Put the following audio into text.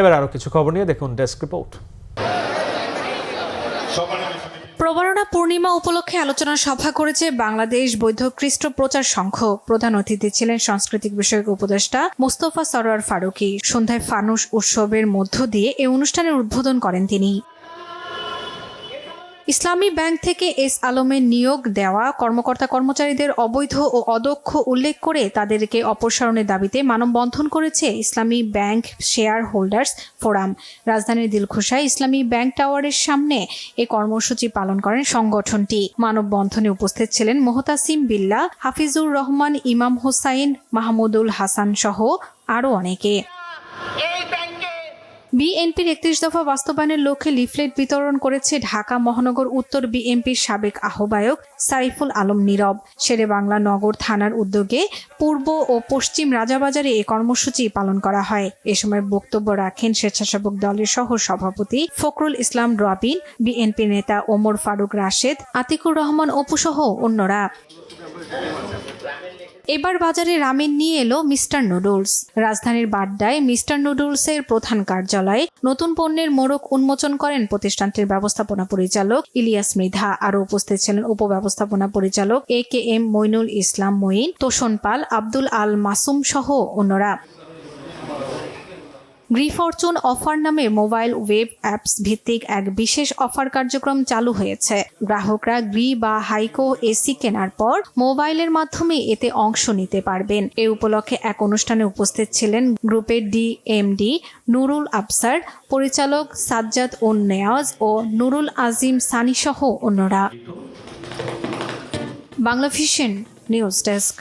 এবার আরো কিছু খবর নিয়ে দেখুন ডেস্ক রিপোর্ট। প্রবারণা পূর্ণিমা উপলক্ষে আলোচনা সভা করেছে বাংলাদেশ বৌদ্ধ খ্রিস্ট প্রচার সংঘ। প্রধান অতিথি ছিলেন সাংস্কৃতিক বিষয়ক উপদেষ্টা মোস্তফা সরোয়ার ফারুকী। সন্ধ্যায় ফানুস উৎসবের মধ্য দিয়ে এই অনুষ্ঠানের উদ্বোধন করেন তিনি। ইসলামী ব্যাংক থেকে এস আলমের নিয়োগ দেওয়া কর্মকর্তা কর্মচারীদের অবৈধ ও অদক্ষ উল্লেখ করে তাদেরকে অপসারণের দাবিতে মানববন্ধন করেছে ইসলামী ব্যাংক শেয়ার হোল্ডার্স ফোরাম। রাজধানীর দিলখুশায় ইসলামী ব্যাংক টাওয়ারের সামনে এ কর্মসূচি পালন করেন সংগঠনটি। মানববন্ধনে উপস্থিত ছিলেন মোহতাসিম বিল্লাহ, হাফিজুর রহমান, ইমাম হোসাইন, মাহমুদুল হাসান সহ আরও অনেকে। বিএনপির ৩১ দফা বাস্তবায়নের লক্ষ্যে লিফলেট বিতরণ করেছে ঢাকা মহানগর উত্তর বিএনপির সাবেক আহ্বায়ক সাইফুল আলম নীরব। শেরেবাংলা নগর থানার উদ্যোগে পূর্ব ও পশ্চিম রাজাবাজারে এই কর্মসূচি পালন করা হয়। এ সময় বক্তব্য রাখেন স্বেচ্ছাসেবক দলের সহ সভাপতি ফখরুল ইসলাম রবিন, বিএনপি নেতা ওমর ফারুক রাশেদ, আতিকুর রহমান অপু সহ অন্যরা। এবার বাজারে রামেন নিয়ে এলো মিস্টার নুডলস। রাজধানীর বাড্ডায় মিস্টার নুডলসের প্রধান কার্যালয়ে নতুন পণ্যের মোড়ক উন্মোচন করেন প্রতিষ্ঠানটির ব্যবস্থাপনা পরিচালক ইলিয়াস মৃধা। আরও উপস্থিত ছিলেন উপব্যবস্থাপনা পরিচালক AKM মইনুল ইসলাম মঈন, তোষণ পাল, আব্দুল আল মাসুম সহ অন্যরা। গ্রিফরচুন অফার নামে মোবাইল ওয়েব অ্যাপস ভিত্তিক এক বিশেষ অফার কার্যক্রম চালু হয়েছে। গ্রাহকরা গ্রি বা হাইকো এসি কেনার পর মোবাইলের মাধ্যমে এতে অংশ নিতে পারবেন। এ উপলক্ষে এক অনুষ্ঠানে উপস্থিত ছিলেন গ্রুপের DMD নুরুল আফসার, পরিচালক সাজ্জাদ উন নেয়াজ ও নুরুল আজিম সানি সহ অন্যরা। Banglavision news desk.